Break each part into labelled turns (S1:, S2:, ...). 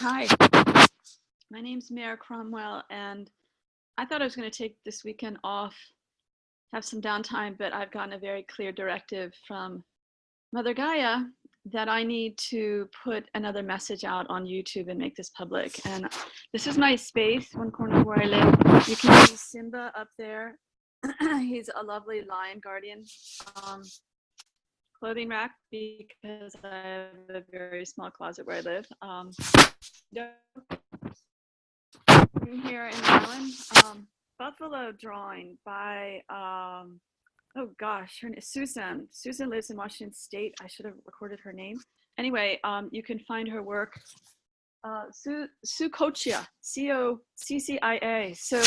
S1: Hi, my name's Mare Cromwell, and I thought I was going to take this weekend off, have some downtime, but I've gotten a very clear directive from Mother Gaia that I need to put another message out on YouTube and make this public. And this is my space, one corner where I live. You can see Simba up there. He's a lovely lion guardian. Clothing rack because I have a very small closet where I live. Here in Maryland, buffalo drawing by oh gosh, her name is Susan. Susan lives in Washington State. I should have recorded her name. Anyway, you can find her work, Sucocia, C-O-C-C-I-A. So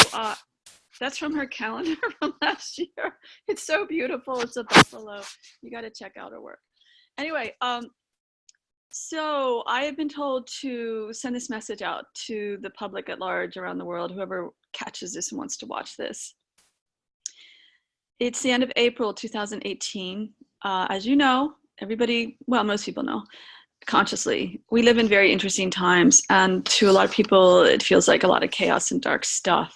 S1: that's from her calendar from last year. It's so beautiful. It's a buffalo. You got to check out her work. Anyway, so I have been told to send this message out to the public at large around the world, whoever catches this and wants to watch this. It's the end of April 2018. As you know, everybody, well, most people know consciously, we live in very interesting times. And to a lot of people, it feels like a lot of chaos and dark stuff.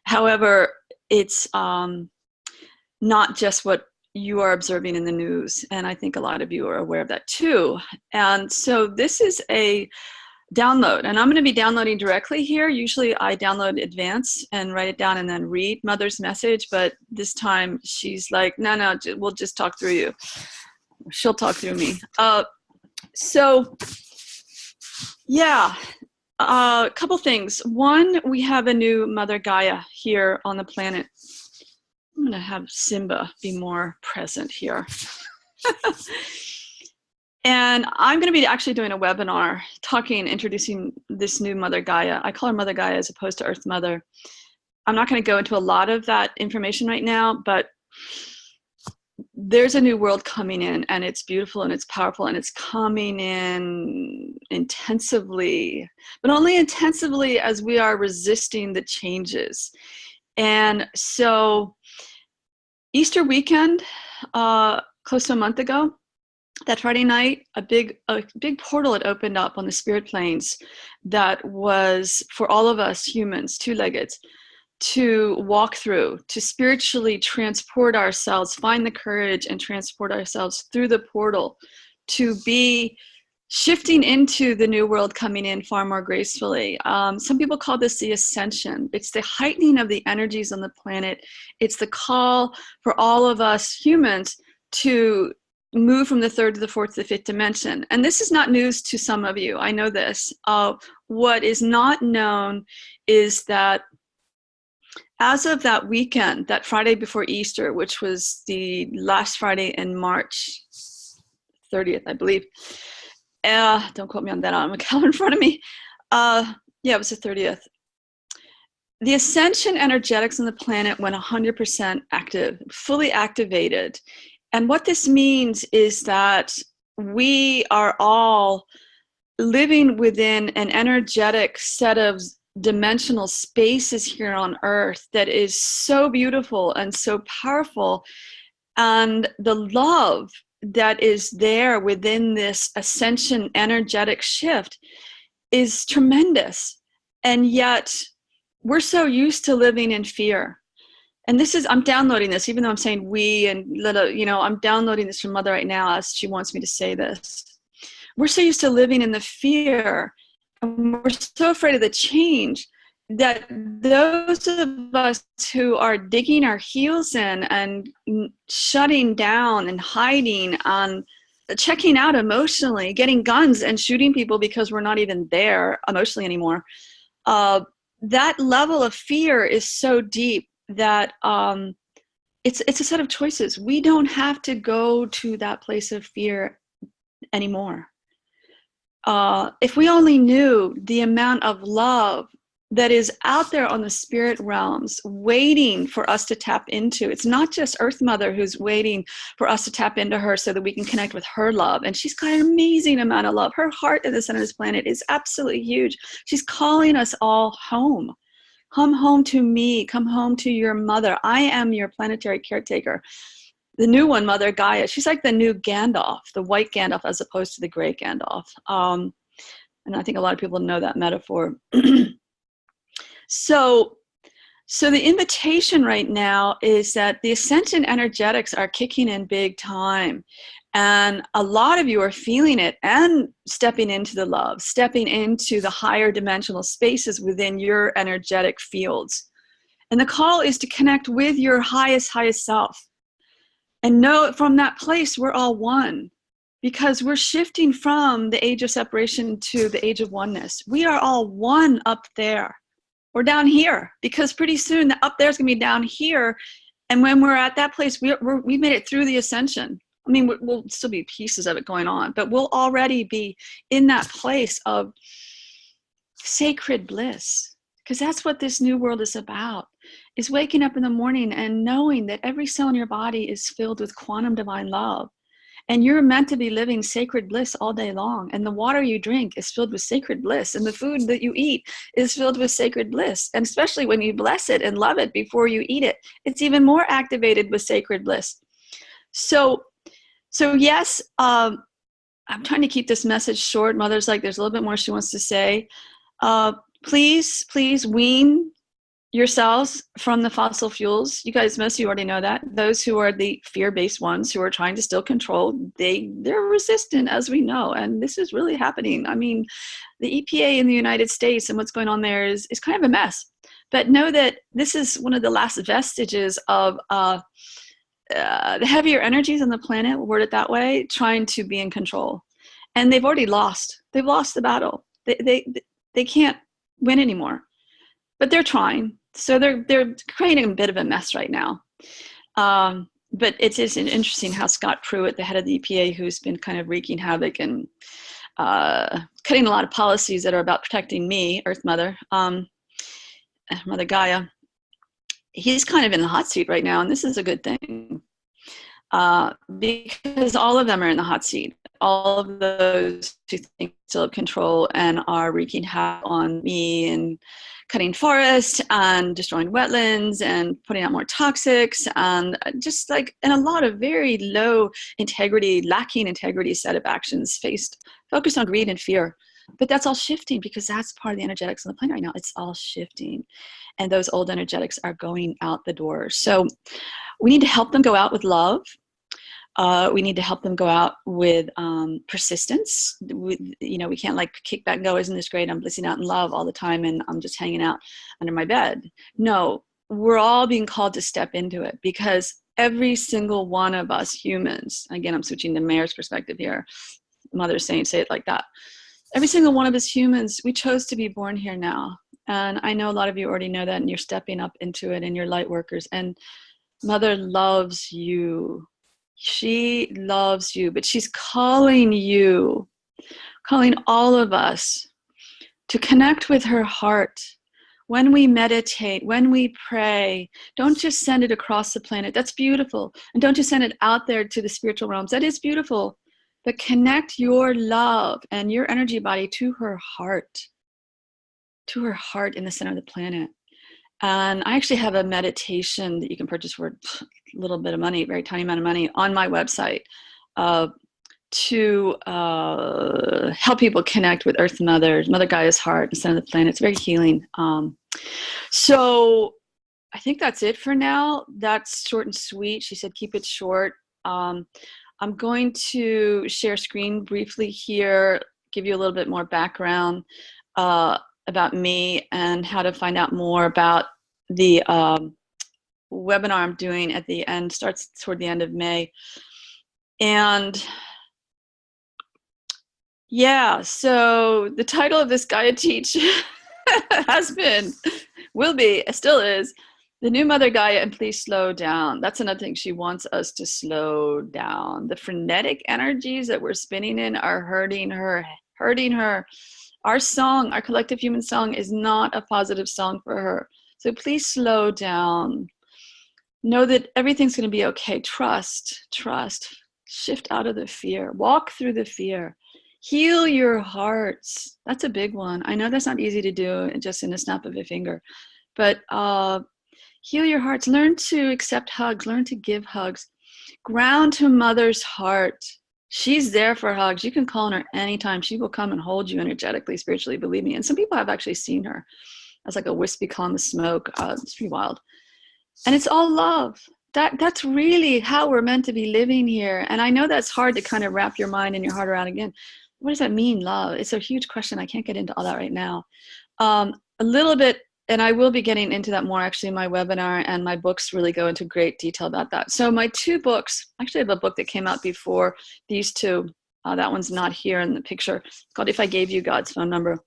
S1: However, it's not just what you are observing in the news. And I think a lot of you are aware of that too. And so this is a download, and I'm going to be downloading directly here. Usually I download advance and write it down and then read Mother's message. But this time she's like, no, we'll just talk through you. She'll talk through me. So yeah, a couple things. One, we have a new Mother Gaia here on the planet. I'm going to have Simba be more present here. And I'm going to be actually doing a webinar introducing this new Mother Gaia. I call her Mother Gaia as opposed to Earth Mother. I'm not going to go into a lot of that information right now, but there's a new world coming in, and it's beautiful and it's powerful, and it's coming in intensively, but only intensively as we are resisting the changes. And so Easter weekend, close to a month ago, that Friday night, a big portal had opened up on the spirit planes that was for all of us humans, two-legged, to walk through, to spiritually transport ourselves, find the courage and transport ourselves through the portal, to be shifting into the new world coming in far more gracefully. Some people call this the ascension. It's the heightening of the energies on the planet. It's the call for all of us humans to move from the third to the fourth to the fifth dimension. And this is not news to some of you. I know this. What is not known is that as of that weekend, that Friday before Easter, which was the last Friday in March 30th, I believe. Don't quote me on that. I have a calendar in front of me. Yeah, it was the 30th. The ascension energetics on the planet went 100% active, fully activated. And what this means is that we are all living within an energetic set of dimensional spaces here on Earth that is so beautiful and so powerful. And the love that is there within this ascension energetic shift is tremendous. And yet we're so used to living in fear. And this is, I'm downloading this, even though I'm saying we and little, I'm downloading this from Mother right now as she wants me to say this. We're so used to living in the fear, and we're so afraid of the change, that those of us who are digging our heels in and shutting down and hiding on checking out emotionally, getting guns and shooting people because we're not even there emotionally anymore, that level of fear is so deep that it's a set of choices. We don't have to go to that place of fear anymore. If we only knew the amount of love that is out there on the spirit realms waiting for us to tap into. It's not just Earth Mother who's waiting for us to tap into her so that we can connect with her love. And she's got an amazing amount of love. Her heart at the center of this planet is absolutely huge. She's calling us all home. Come home to me. Come home to your mother. I am your planetary caretaker. The new one, Mother Gaia, she's like the new Gandalf, the white Gandalf as opposed to the gray Gandalf. And I think a lot of people know that metaphor. So the invitation right now is that the ascension energetics are kicking in big time. And a lot of you are feeling it and stepping into the love, stepping into the higher dimensional spaces within your energetic fields. And the call is to connect with your highest self. And know from that place, we're all one. Because we're shifting from the age of separation to the age of oneness. We are all one up there. Or down here, because pretty soon the up there is going to be down here. And when we're at that place, we've made it through the ascension. I mean, we'll still be pieces of it going on, but we'll already be in that place of sacred bliss. Because that's what this new world is about, is waking up in the morning and knowing that every cell in your body is filled with quantum divine love. And you're meant to be living sacred bliss all day long. And the water you drink is filled with sacred bliss. And the food that you eat is filled with sacred bliss. And especially when you bless it and love it before you eat it, it's even more activated with sacred bliss. So yes, I'm trying to keep this message short. Mother's like, there's a little bit more she wants to say. Please please yourselves from the fossil fuels. You guys, most of you already know that. Those who are the fear-based ones who are trying to still control, they're resistant, as we know. And this is really happening. I mean, the EPA in the United States and what's going on there is kind of a mess. But know that this is one of the last vestiges of the heavier energies on the planet, we'll word it that way, trying to be in control. And they've already lost. They've lost the battle. They can't win anymore. But they're trying. So they're creating a bit of a mess right now. But it is interesting how Scott Pruitt, the head of the EPA, who's been kind of wreaking havoc and cutting a lot of policies that are about protecting me, Earth Mother, Mother Gaia, he's kind of in the hot seat right now. And this is a good thing. Because all of them are in the hot seat. All of those who think still have control and are wreaking havoc on me and cutting forests and destroying wetlands and putting out more toxics and just like, and a lot of very low integrity, lacking integrity set of actions focused on greed and fear. But that's all shifting because that's part of the energetics on the planet right now. It's all shifting. And those old energetics are going out the door. So we need to help them go out with love. We need to help them go out with persistence. We can't like kick back and go, isn't this great? I'm blissing out in love all the time and I'm just hanging out under my bed. No, we're all being called to step into it because every single one of us humans, again, I'm switching to Mare's perspective here. Mother's saying, say it like that. Every single one of us humans, we chose to be born here now. And I know a lot of you already know that and you're stepping up into it and you're light workers. And Mother loves you. She loves you, but she's calling you, calling all of us to connect with her heart. When we meditate, when we pray, don't just send it across the planet. That's beautiful. And don't just send it out there to the spiritual realms. That is beautiful. But connect your love and your energy body to her heart in the center of the planet. And I actually have a meditation that you can purchase for a little bit of money, very tiny amount of money, on my website to help people connect with Earth Mother, Mother Gaia's heart, the center of the planet. It's very healing. So I think that's it for now. That's short and sweet. She said, keep it short. I'm going to share screen briefly here, give you a little bit more background about me and how to find out more about the webinar I'm doing at the end, starts toward the end of May. And yeah, so the title of this Gaia Teach still is, The New Mother Gaia and Please Slow Down. That's another thing. She wants us to slow down. The frenetic energies that we're spinning in are hurting her. Our song, our collective human song, is not a positive song for her. So please slow down. Know that everything's going to be okay. Trust. Shift out of the fear. Walk through the fear. Heal your hearts. That's a big one. I know that's not easy to do just in a snap of a finger. But heal your hearts. Learn to accept hugs. Learn to give hugs. Ground to Mother's heart. She's there for hugs. You can call on her anytime. She will come and hold you energetically, spiritually, believe me. And some people have actually seen her as like a wispy column of smoke. It's pretty wild. And it's all love. That's really how we're meant to be living here. And I know that's hard to kind of wrap your mind and your heart around. Again, what does that mean, love? It's a huge question. I can't get into all that right now. A little bit, and I will be getting into that more actually in my webinar, and my books really go into great detail about that. So my 2 books, actually I have a book that came out before these 2. That one's not here in the picture. It's called If I Gave You God's Phone Number.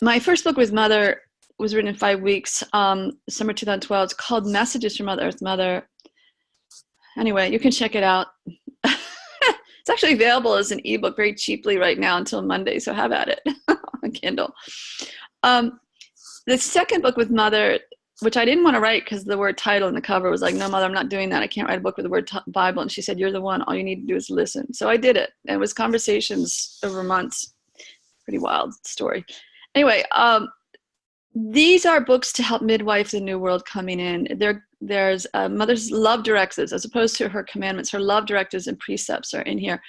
S1: My first book with Mother was written in 5 weeks, summer 2012. It's called Messages from Mother Earth Mother. Anyway, you can check it out. It's actually available as an ebook very cheaply right now until Monday, so have at it on Kindle. The second book with Mother, which I didn't want to write because the word title in the cover was like, no, Mother, I'm not doing that. I can't write a book with the word Bible. And she said, you're the one. All you need to do is listen. So I did it. It was conversations over months. Pretty wild story. Anyway, these are books to help midwife the new world coming in. There's Mother's love directives, as opposed to her commandments. Her love directives and precepts are in here.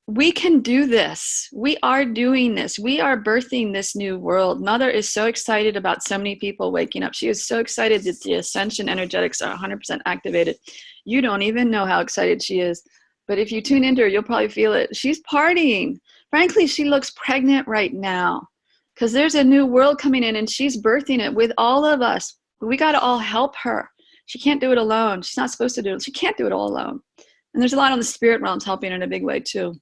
S1: We can do this. We are doing this. We are birthing this new world. Mother is so excited about so many people waking up. She is so excited that the ascension energetics are 100% activated. You don't even know how excited she is. But if you tune into her, you'll probably feel it. She's partying. Frankly, she looks pregnant right now because there's a new world coming in and she's birthing it with all of us. We got to all help her. She can't do it alone. She's not supposed to do it. She can't do it all alone. And there's a lot on the spirit realms helping her in a big way too.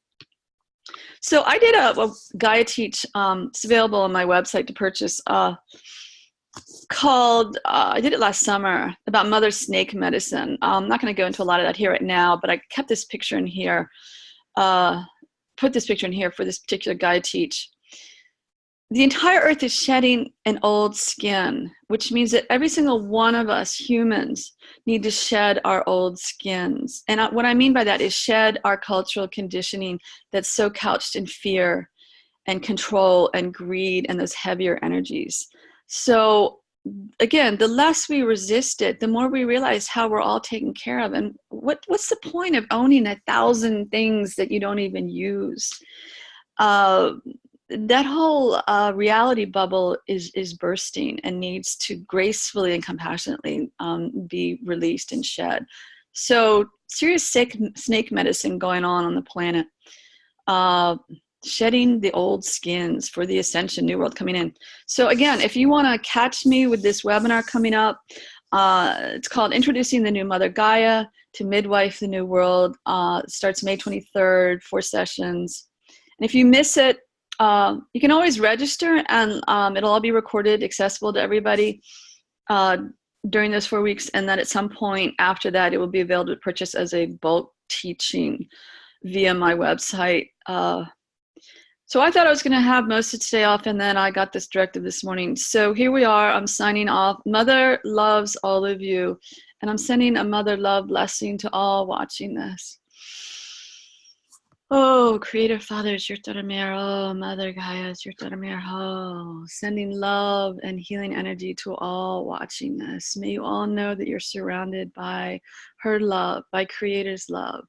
S1: So I did a Gaia Teach, it's available on my website to purchase, called, I did it last summer, about Mother Snake Medicine. I'm not going to go into a lot of that here right now, but I kept this picture in here, put this picture in here for this particular Gaia Teach. The entire earth is shedding an old skin, which means that every single one of us humans need to shed our old skins. And what I mean by that is shed our cultural conditioning that's so couched in fear and control and greed and those heavier energies. So again, the less we resist it, the more we realize how we're all taken care of. And what's the point of owning 1,000 things that you don't even use? That whole reality bubble is bursting and needs to gracefully and compassionately be released and shed. So serious snake medicine going on the planet. Shedding the old skins for the ascension, new world coming in. So again, if you want to catch me with this webinar coming up, it's called Introducing the New Mother Gaia to Midwife the New World. It starts May 23rd, 4 sessions. And if you miss it, you can always register and it'll all be recorded, accessible to everybody during those 4 weeks. And then at some point after that, it will be available to purchase as a bulk teaching via my website. So I thought I was going to have most of today off, and then I got this directive this morning. So here we are. I'm signing off. Mother loves all of you, and I'm sending a mother love blessing to all watching this. Oh, Creator Father, it's your Taramir. Oh, Mother Gaia, it's your Taramir. Oh, sending love and healing energy to all watching this. May you all know that you're surrounded by her love, by Creator's love.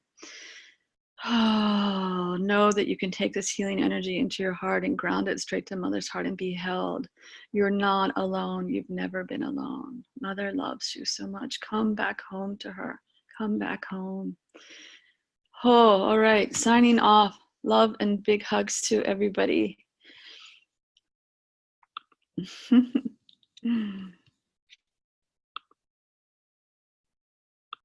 S1: Oh, know that you can take this healing energy into your heart and ground it straight to Mother's heart and be held. You're not alone. You've never been alone. Mother loves you so much. Come back home to her. Come back home. Oh, all right. Signing off. Love and big hugs to everybody.